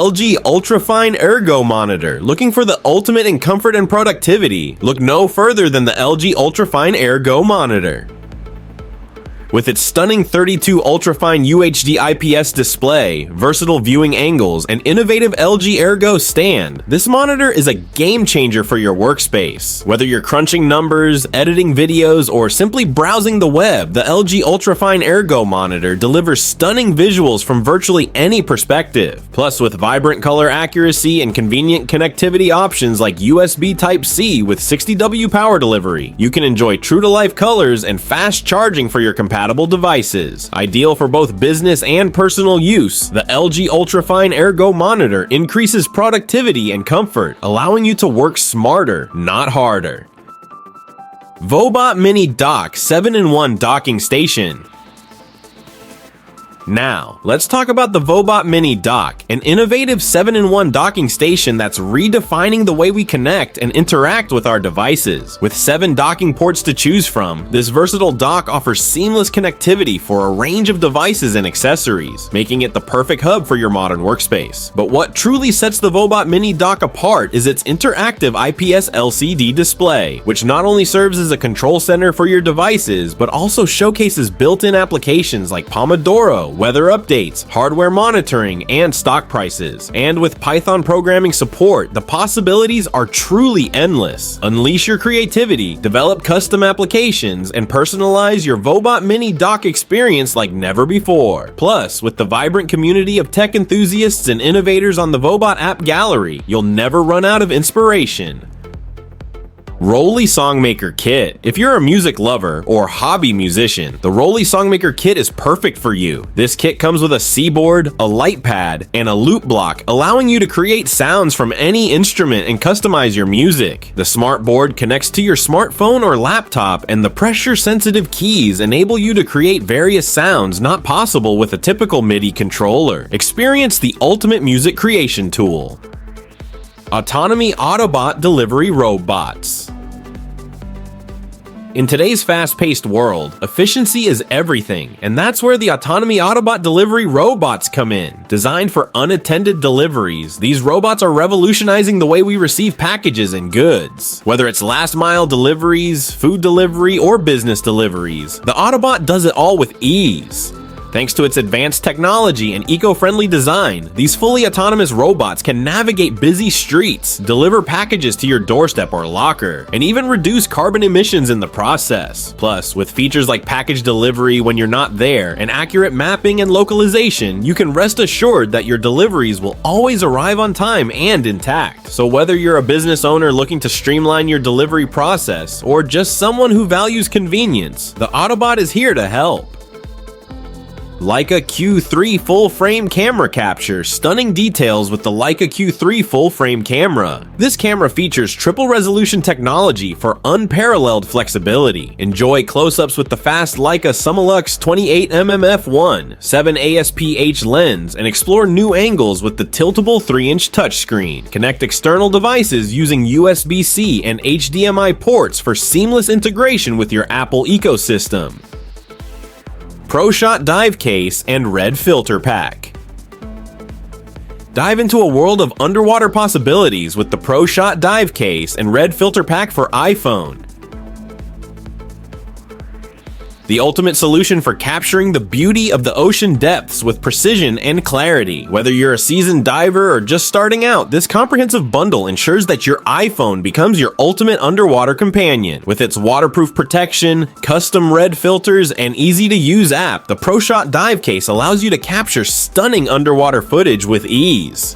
LG UltraFine Ergo monitor. Looking for the ultimate in comfort and productivity? Look no further than the LG UltraFine Ergo monitor. With its stunning 32 UltraFine UHD IPS display, versatile viewing angles, and innovative LG Ergo stand, this monitor is a game changer for your workspace. Whether you're crunching numbers, editing videos, or simply browsing the web, the LG UltraFine Ergo monitor delivers stunning visuals from virtually any perspective. Plus, with vibrant color accuracy and convenient connectivity options like USB Type-C with 60W power delivery, you can enjoy true-to-life colors and fast charging for your compatible devices. Ideal for both business and personal use, the LG UltraFine Ergo monitor increases productivity and comfort, allowing you to work smarter, not harder. Vobot Mini Dock 7-in-1 Docking Station. Now, let's talk about the Vobot Mini Dock, an innovative 7-in-1 docking station that's redefining the way we connect and interact with our devices. With 7 docking ports to choose from, this versatile dock offers seamless connectivity for a range of devices and accessories, making it the perfect hub for your modern workspace. But what truly sets the Vobot Mini Dock apart is its interactive IPS LCD display, which not only serves as a control center for your devices, but also showcases built-in applications like Pomodoro, weather updates, hardware monitoring, and stock prices. And with Python programming support, the possibilities are truly endless. Unleash your creativity, develop custom applications, and personalize your Vobot Mini Dock experience like never before. Plus, with the vibrant community of tech enthusiasts and innovators on the Vobot app gallery, you'll never run out of inspiration. Roli Songmaker Kit. If you're a music lover or hobby musician, the Roli Songmaker Kit is perfect for you. This kit comes with a C-board, a light pad, and a loop block, allowing you to create sounds from any instrument and customize your music. The smart board connects to your smartphone or laptop, and the pressure-sensitive keys enable you to create various sounds not possible with a typical MIDI controller. Experience the ultimate music creation tool. OttonomyOttobot delivery robots. In today's fast-paced world, efficiency is everything, and that's where the OttonomyOttobot delivery robots come in. Designed for unattended deliveries, these robots are revolutionizing the way we receive packages and goods. Whether it's last-mile deliveries, food delivery, or business deliveries, the Autobot does it all with ease. Thanks to its advanced technology and eco-friendly design, these fully autonomous robots can navigate busy streets, deliver packages to your doorstep or locker, and even reduce carbon emissions in the process. Plus, with features like package delivery when you're not there and accurate mapping and localization, you can rest assured that your deliveries will always arrive on time and intact. So whether you're a business owner looking to streamline your delivery process or just someone who values convenience, the Autobot is here to help. Leica Q3 full frame camera capture. Stunning details with the Leica Q3 full frame camera. This camera features triple resolution technology for unparalleled flexibility. Enjoy close-ups with the fast Leica Summilux 28mm f1, 7 ASP-H lens, and explore new angles with the tiltable 3-inch touchscreen. Connect external devices using USB-C and HDMI ports for seamless integration with your Apple ecosystem. ProShot Dive Case and Red Filter Pack. Dive into a world of underwater possibilities with the ProShot Dive Case and Red Filter Pack for iPhone. The ultimate solution for capturing the beauty of the ocean depths with precision and clarity. Whether you're a seasoned diver or just starting out, this comprehensive bundle ensures that your iPhone becomes your ultimate underwater companion. With its waterproof protection, custom red filters, and easy-to-use app, the ProShot Dive Case allows you to capture stunning underwater footage with ease.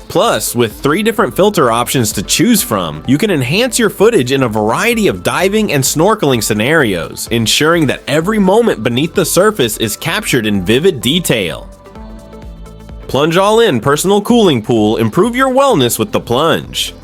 Plus, with 3 different filter options to choose from, you can enhance your footage in a variety of diving and snorkeling scenarios, ensuring that every moment beneath the surface is captured in vivid detail. Plunge All-In Personal Cooling Pool. Improve your wellness with the Plunge.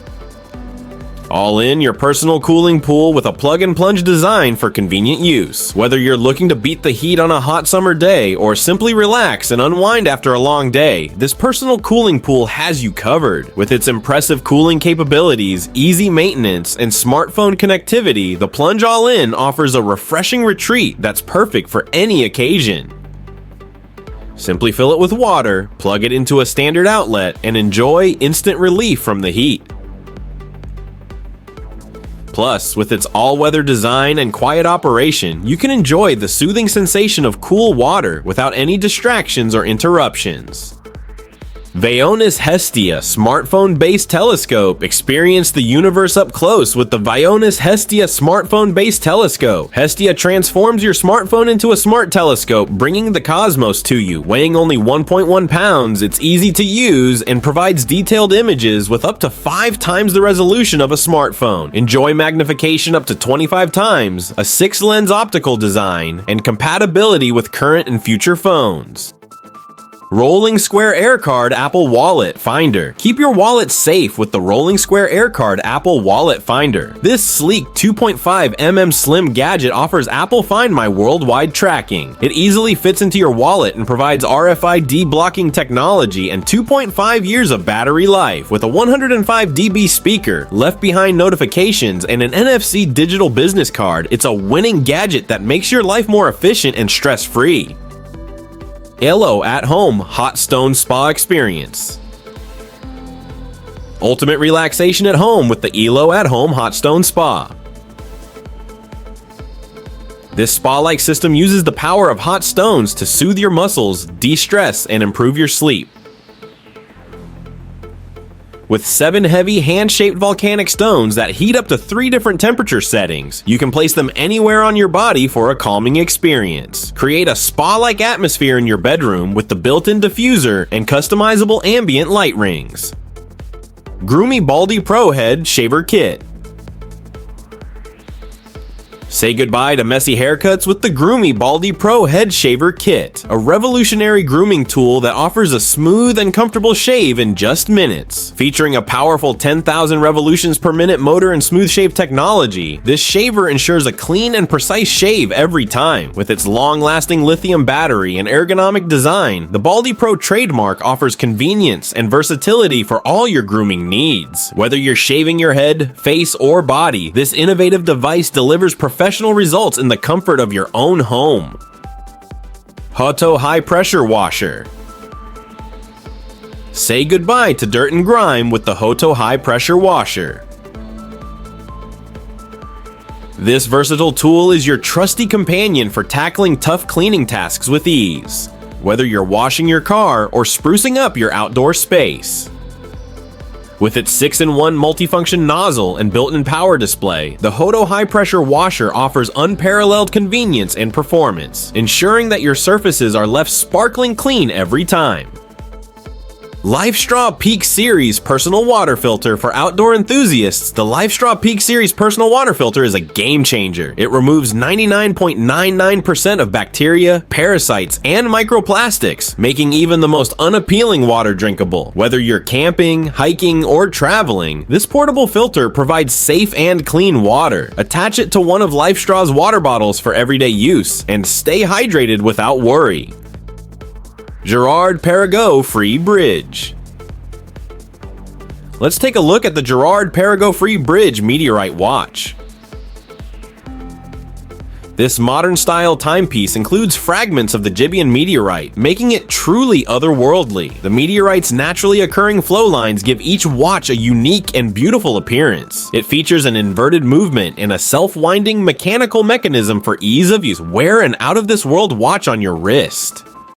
All-in your personal cooling pool with a plug-and-plunge design for convenient use. Whether you're looking to beat the heat on a hot summer day or simply relax and unwind after a long day, this personal cooling pool has you covered. With its impressive cooling capabilities, easy maintenance, and smartphone connectivity, the Plunge All-In offers a refreshing retreat that's perfect for any occasion. Simply fill it with water, plug it into a standard outlet, and enjoy instant relief from the heat. Plus, with its all-weather design and quiet operation, you can enjoy the soothing sensation of cool water without any distractions or interruptions. Vaonis Hestia smartphone-based telescope. Experience the universe up close with the Vaonis Hestia smartphone-based telescope. Hestia transforms your smartphone into a smart telescope, bringing the cosmos to you. Weighing only 1.1 pounds, it's easy to use and provides detailed images with up to 5 times the resolution of a smartphone. Enjoy magnification up to 25 times, a 6-lens optical design, and compatibility with current and future phones. Rolling Square AirCard Apple Wallet Finder. Keep your wallet safe with the Rolling Square AirCard Apple Wallet Finder. This sleek 2.5mm slim gadget offers Apple Find My worldwide tracking. It easily fits into your wallet and provides RFID blocking technology and 2.5 years of battery life. With a 105 dB speaker, left behind notifications, and an NFC digital business card, it's a winning gadget that makes your life more efficient and stress-free. Elo at Home Hot Stone Spa Experience. Ultimate relaxation at home with the Elo at Home Hot Stone Spa. This spa-like system uses the power of hot stones to soothe your muscles, de-stress, and improve your sleep. With 7 heavy hand-shaped volcanic stones that heat up to 3 different temperature settings, you can place them anywhere on your body for a calming experience. Create a spa-like atmosphere in your bedroom with the built-in diffuser and customizable ambient light rings. GroomieBaldieProHead Shaver Kit. Say goodbye to messy haircuts with the GroomieBaldieProHead Shaver Kit, a revolutionary grooming tool that offers a smooth and comfortable shave in just minutes. Featuring a powerful 10,000 revolutions per minute motor and smooth shave technology, this shaver ensures a clean and precise shave every time. With its long-lasting lithium battery and ergonomic design, the Baldy Pro trademark offers convenience and versatility for all your grooming needs. Whether you're shaving your head, face, or body, this innovative device delivers professional results in the comfort of your own home. Hoto High Pressure Washer. Say goodbye to dirt and grime with the Hoto High Pressure Washer. This versatile tool is your trusty companion for tackling tough cleaning tasks with ease, whether you're washing your car or sprucing up your outdoor space. With its 6-in-1 multifunction nozzle and built-in power display, the Hoto High Pressure Washer offers unparalleled convenience and performance, ensuring that your surfaces are left sparkling clean every time. LifeStraw Peak Series Personal Water Filter for outdoor enthusiasts. The LifeStraw Peak Series Personal Water Filter is a game changer. It removes 99.99% of bacteria, parasites, and microplastics, making even the most unappealing water drinkable. Whether you're camping, hiking, or traveling, this portable filter provides safe and clean water. Attach it to one of LifeStraw's water bottles for everyday use, and stay hydrated without worry. Girard Perregaux Free Bridge. Let's take a look at the Girard Perregaux Free Bridge Meteorite Watch. This modern-style timepiece includes fragments of the Gibeon meteorite, making it truly otherworldly. The meteorite's naturally occurring flow lines give each watch a unique and beautiful appearance. It features an inverted movement and a self-winding mechanical mechanism for ease of use. Wear an out-of-this-world watch on your wrist.